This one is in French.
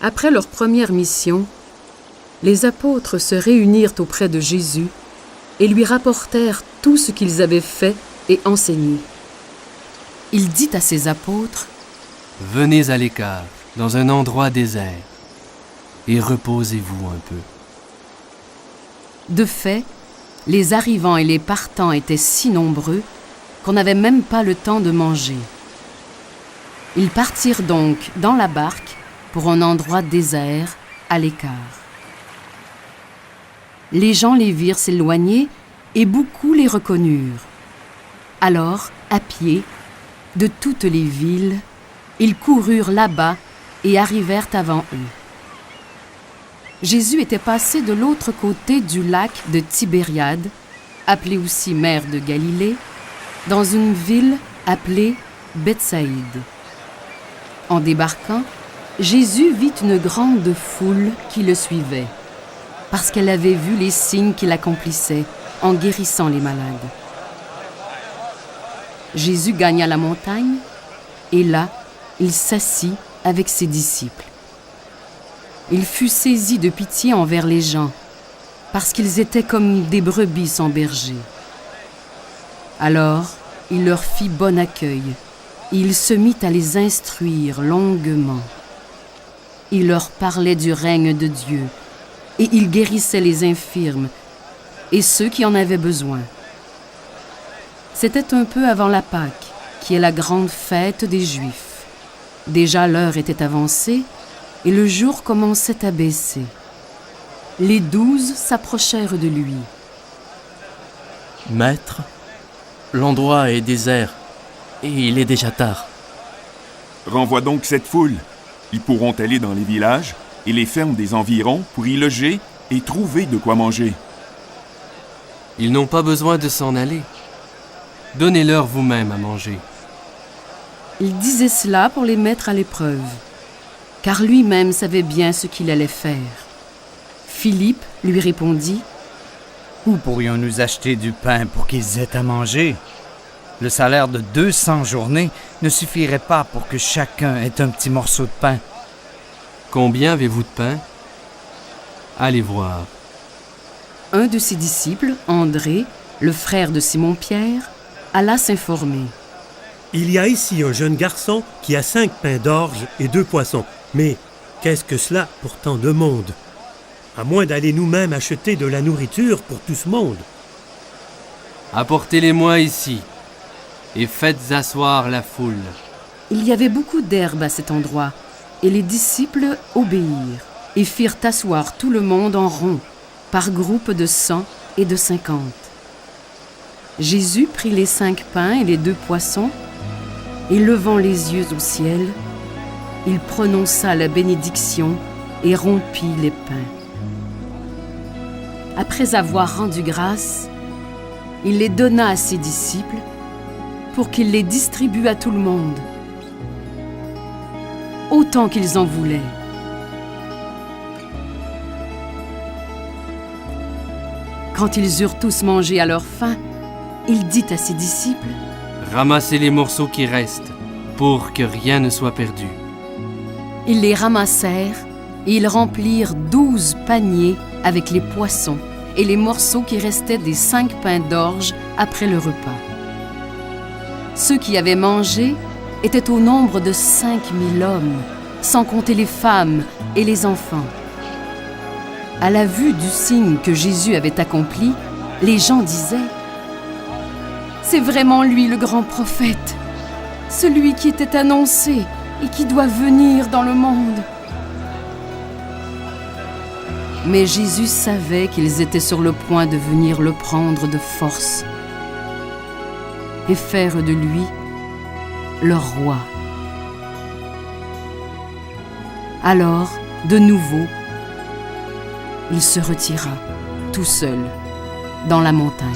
Après leur première mission, les apôtres se réunirent auprès de Jésus et lui rapportèrent tout ce qu'ils avaient fait et enseigné. Il dit à ses apôtres : « Venez à l'écart, dans un endroit désert, et reposez-vous un peu. » De fait, les arrivants et les partants étaient si nombreux qu'on n'avait même pas le temps de manger. Ils partirent donc dans la barque pour un endroit désert, à l'écart. Les gens les virent s'éloigner et beaucoup les reconnurent. Alors, à pied, de toutes les villes, ils coururent là-bas et arrivèrent avant eux. Jésus était passé de l'autre côté du lac de Tibériade, appelé aussi mer de Galilée, dans une ville appelée Bethsaïde. En débarquant, Jésus vit une grande foule qui le suivait, parce qu'elle avait vu les signes qu'il accomplissait en guérissant les malades. Jésus gagna la montagne, et là, il s'assit avec ses disciples. Il fut saisi de pitié envers les gens, parce qu'ils étaient comme des brebis sans berger. Alors, il leur fit bon accueil, et il se mit à les instruire longuement. Il leur parlait du règne de Dieu, et il guérissait les infirmes et ceux qui en avaient besoin. C'était un peu avant la Pâque, qui est la grande fête des Juifs. Déjà l'heure était avancée, et le jour commençait à baisser. Les 12 s'approchèrent de lui. « Maître, l'endroit est désert, et il est déjà tard. » « Renvoie donc cette foule. Ils pourront aller dans les villages et les fermes des environs pour y loger et trouver de quoi manger. » Ils n'ont pas besoin de s'en aller. Donnez-leur vous-même à manger. Il disait cela pour les mettre à l'épreuve, car lui-même savait bien ce qu'il allait faire. Philippe lui répondit : « Où pourrions-nous acheter du pain pour qu'ils aient à manger ? Le salaire de 200 journées ne suffirait pas pour que chacun ait un petit morceau de pain. » Combien avez-vous de pain ? Allez voir. Un de ses disciples, André, le frère de Simon-Pierre, alla s'informer. « Il y a ici un jeune garçon qui a 5 pains d'orge et 2 poissons. Mais qu'est-ce que cela pour tant de monde ? À moins d'aller nous-mêmes acheter de la nourriture pour tout ce monde. » Apportez-les-moi ici, et faites asseoir la foule. Il y avait beaucoup d'herbe à cet endroit, et les disciples obéirent, et firent asseoir tout le monde en rond, par groupes de 100 et de 50. Jésus prit les 5 pains et les 2 poissons, et levant les yeux au ciel, il prononça la bénédiction et rompit les pains. Après avoir rendu grâce, il les donna à ses disciples pour qu'ils les distribuent à tout le monde, autant qu'ils en voulaient. Quand ils eurent tous mangé à leur faim, il dit à ses disciples : « Ramassez les morceaux qui restent, pour que rien ne soit perdu. » Ils les ramassèrent et ils remplirent 12 paniers avec les poissons et les morceaux qui restaient des 5 pains d'orge après le repas. Ceux qui avaient mangé étaient au nombre de 5000 hommes, sans compter les femmes et les enfants. À la vue du signe que Jésus avait accompli, les gens disaient : « C'est vraiment lui le grand prophète, celui qui était annoncé et qui doit venir dans le monde. » Mais Jésus savait qu'ils étaient sur le point de venir le prendre de force et faire de lui leur roi. Alors, de nouveau, il se retira, tout seul, dans la montagne.